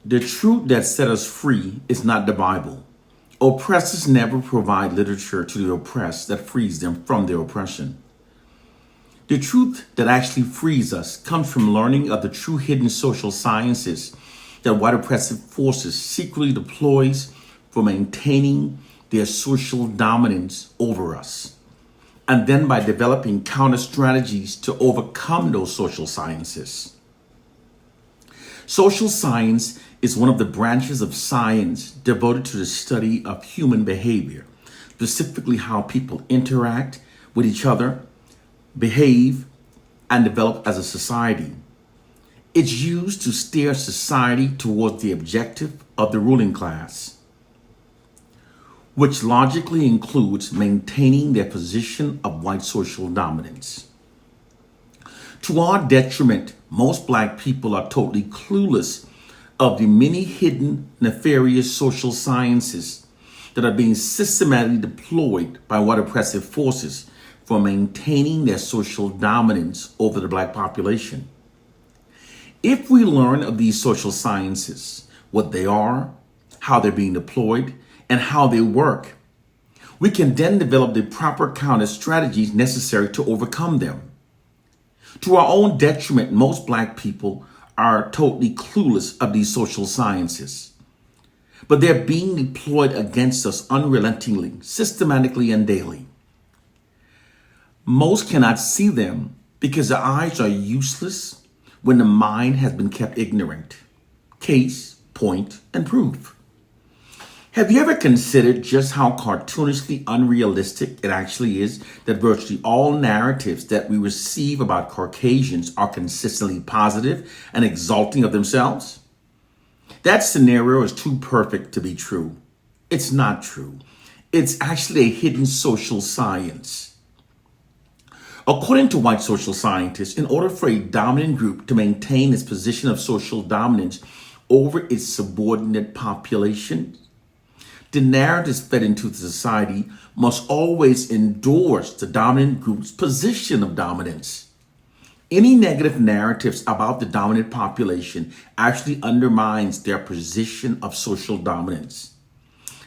The truth that set us free is not the Bible. Oppressors never provide literature to the oppressed that frees them from their oppression. The truth that actually frees us comes from learning of the true hidden social sciences that white oppressive forces secretly deploys for maintaining their social dominance over us, and then by developing counter strategies to overcome those social sciences. Social science is one of the branches of science devoted to the study of human behavior, specifically how people interact with each other, behave, and develop as a society. It's used to steer society towards the objective of the ruling class, which logically includes maintaining their position of white social dominance. To our detriment, most Black people are totally clueless of the many hidden nefarious social sciences that are being systematically deployed by white oppressive forces for maintaining their social dominance over the Black population. If we learn of these social sciences, what they are, how they're being deployed, and how they work, we can then develop the proper counter strategies necessary to overcome them. To our own detriment, most Black people are totally clueless of these social sciences, but they're being deployed against us unrelentingly, systematically, and daily. Most cannot see them because their eyes are useless when the mind has been kept ignorant. Case, point, and proof. Have you ever considered just how cartoonishly unrealistic it actually is that virtually all narratives that we receive about Caucasians are consistently positive and exalting of themselves? That scenario is too perfect to be true. It's not true. It's actually a hidden social science. According to white social scientists, in order for a dominant group to maintain its position of social dominance over its subordinate population, the narratives fed into the society must always endorse the dominant group's position of dominance. Any negative narratives about the dominant population actually undermines their position of social dominance.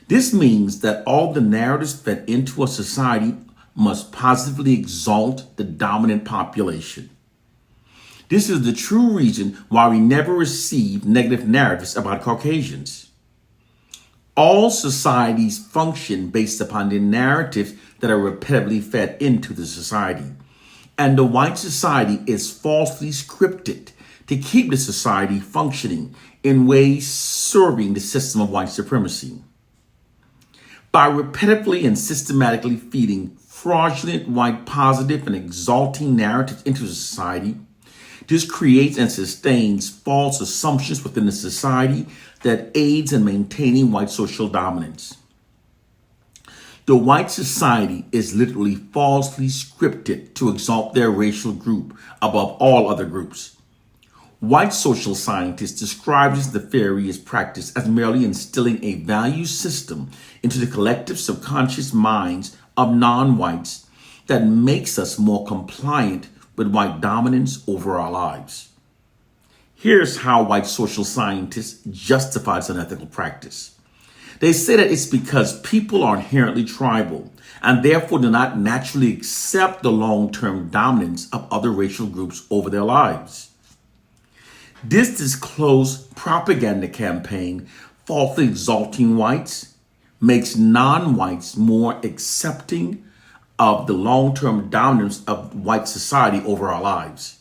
This means that all the narratives fed into a society must positively exalt the dominant population. This is the true reason why we never receive negative narratives about Caucasians. All societies function based upon the narratives that are repetitively fed into the society. And the white society is falsely scripted to keep the society functioning in ways serving the system of white supremacy. By repetitively and systematically feeding fraudulent white positive and exalting narratives into society, this creates and sustains false assumptions within the society that aids in maintaining white social dominance. The white society is literally falsely scripted to exalt their racial group above all other groups. White social scientists describe this nefarious practice as merely instilling a value system into the collective subconscious minds of non-whites that makes us more compliant with white dominance over our lives. Here's how white social scientists justify this unethical practice. They say that it's because people are inherently tribal and therefore do not naturally accept the long-term dominance of other racial groups over their lives. This disclosed propaganda campaign, falsely exalting whites, makes non-whites more accepting of the long-term dominance of white society over our lives.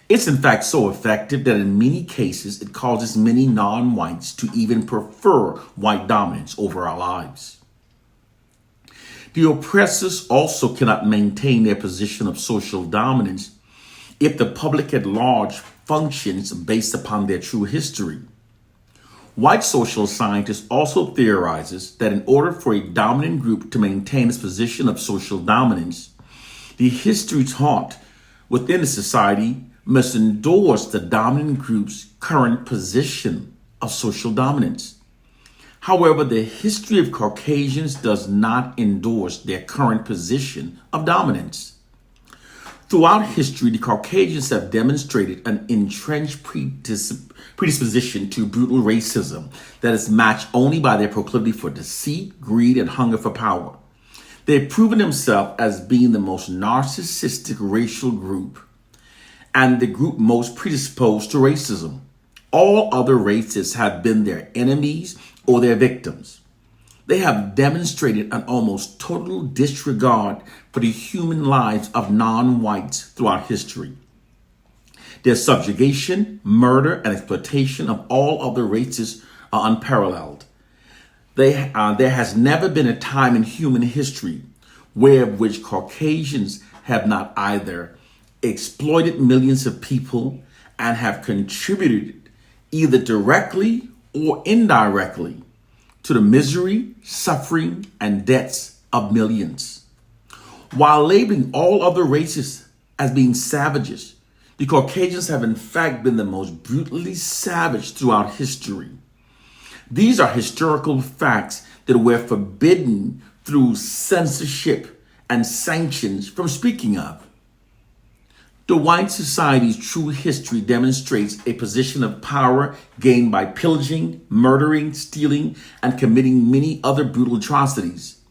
It's in fact so effective that in many cases it causes many non-whites to even prefer white dominance over our lives. The oppressors also cannot maintain their position of social dominance if the public at large functions based upon their true history. White social scientists also theorizes that in order for a dominant group to maintain its position of social dominance, the history taught within the society must endorse the dominant group's current position of social dominance. However, the history of Caucasians does not endorse their current position of dominance. Throughout history, the Caucasians have demonstrated an entrenched predisposition to brutal racism that is matched only by their proclivity for deceit, greed, and hunger for power. They've proven themselves as being the most narcissistic racial group and the group most predisposed to racism. All other races have been their enemies or their victims. They have demonstrated an almost total disregard for the human lives of non-whites throughout history. Their subjugation, murder, and exploitation of all other races are unparalleled. There has never been a time in human history where which Caucasians have not either exploited millions of people and have contributed either directly or indirectly to the misery, suffering, and deaths of millions. While labeling all other races as being savages, the Caucasians have in fact been the most brutally savage throughout history. These are historical facts that we're forbidden through censorship and sanctions from speaking of. The white society's true history demonstrates a position of power gained by pillaging, murdering, stealing, and committing many other brutal atrocities,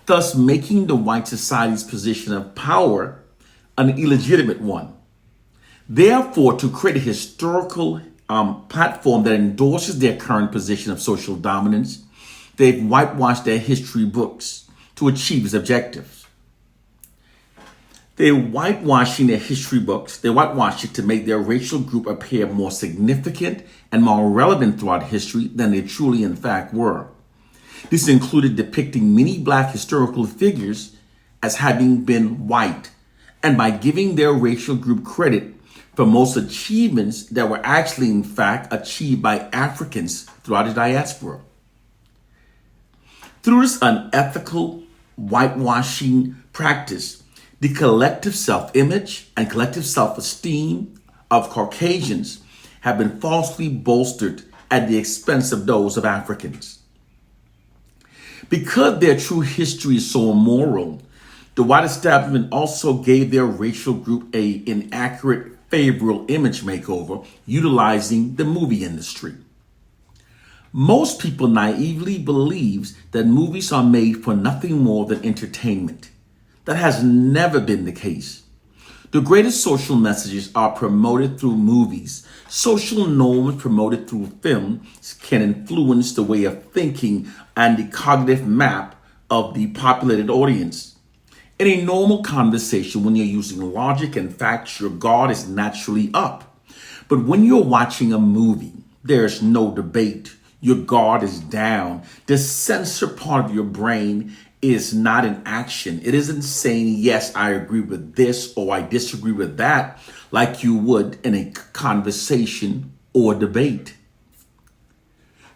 thus making the white society's position of power an illegitimate one. Therefore, to create a historical platform that endorses their current position of social dominance, they've whitewashed their history books to achieve its objectives. They're whitewashing their history books. They whitewash it to make their racial group appear more significant and more relevant throughout history than they truly in fact were. This included depicting many black historical figures as having been white, and by giving their racial group credit for most achievements that were actually in fact achieved by Africans throughout the diaspora. Through this unethical whitewashing practice, the collective self-image and collective self-esteem of Caucasians have been falsely bolstered at the expense of those of Africans. Because their true history is so immoral, the white establishment also gave their racial group an inaccurate, favorable image makeover utilizing the movie industry. Most people naively believe that movies are made for nothing more than entertainment. That has never been the case. The greatest social messages are promoted through movies. Social norms promoted through film can influence the way of thinking and the cognitive map of the populated audience. In a normal conversation, when you're using logic and facts, your guard is naturally up. But when you're watching a movie, there's no debate. Your guard is down. The censor part of your brain is not in action. It isn't saying, yes, I agree with this or I disagree with that, like you would in a conversation or debate.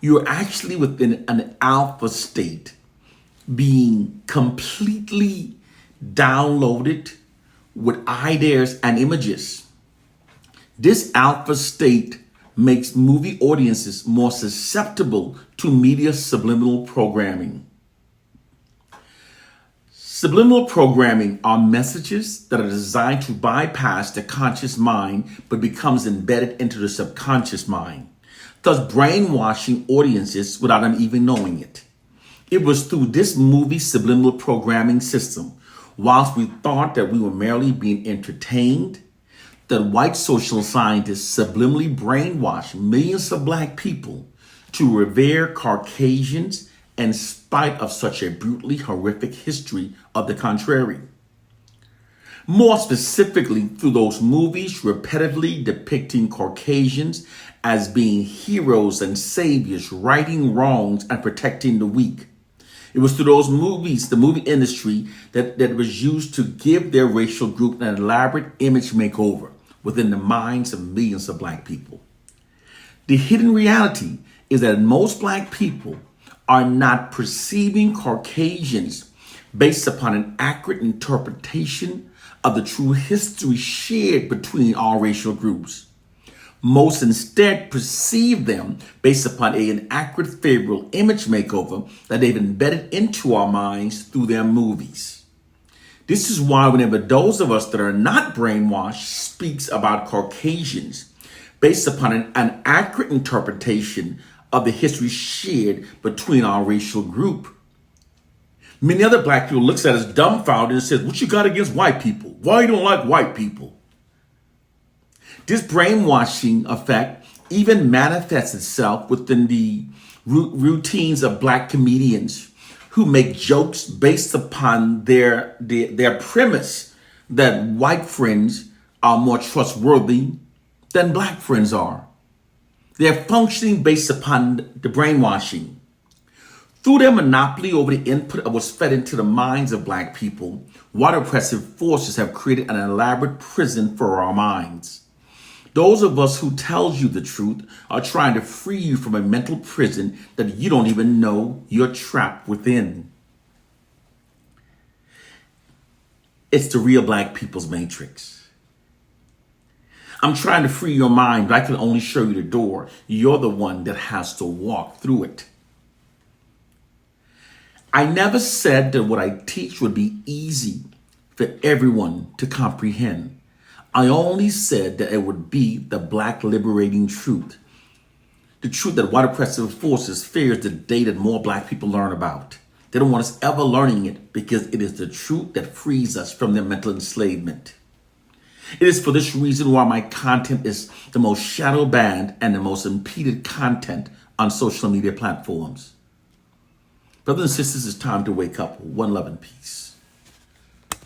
You're actually within an alpha state, being completely downloaded with ideas and images. This alpha state makes movie audiences more susceptible to media subliminal programming. Subliminal programming are messages that are designed to bypass the conscious mind but becomes embedded into the subconscious mind, thus brainwashing audiences without them even knowing it. It was through this movie subliminal programming system, whilst we thought that we were merely being entertained, that white social scientists subliminally brainwashed millions of black people to revere Caucasians in spite of such a brutally horrific history of the contrary. More specifically, through those movies repetitively depicting Caucasians as being heroes and saviors, righting wrongs and protecting the weak. It was through those movies, the movie industry, that was used to give their racial group an elaborate image makeover within the minds of millions of black people. The hidden reality is that most black people are not perceiving Caucasians based upon an accurate interpretation of the true history shared between all racial groups. Most instead perceive them based upon an inaccurate favorable image makeover that they've embedded into our minds through their movies. This is why whenever those of us that are not brainwashed speaks about Caucasians based upon an accurate interpretation of the history shared between our racial group, many other black people looks at us dumbfounded and says, what you got against white people? Why you don't like white people? This brainwashing effect even manifests itself within the routines of black comedians who make jokes based upon their premise that white friends are more trustworthy than black friends are. They're functioning based upon the brainwashing. Through their monopoly over the input that was fed into the minds of black people, white oppressive forces have created an elaborate prison for our minds. Those of us who tells you the truth are trying to free you from a mental prison that you don't even know you're trapped within. It's the real black people's matrix. I'm trying to free your mind, but I can only show you the door. You're the one that has to walk through it. I never said that what I teach would be easy for everyone to comprehend. I only said that it would be the black liberating truth. The truth that white oppressive forces fears the day that more black people learn about. They don't want us ever learning it because it is the truth that frees us from their mental enslavement. It is for this reason why my content is the most shadow banned and the most impeded content on social media platforms. Brothers and sisters, it's time to wake up. One love and peace.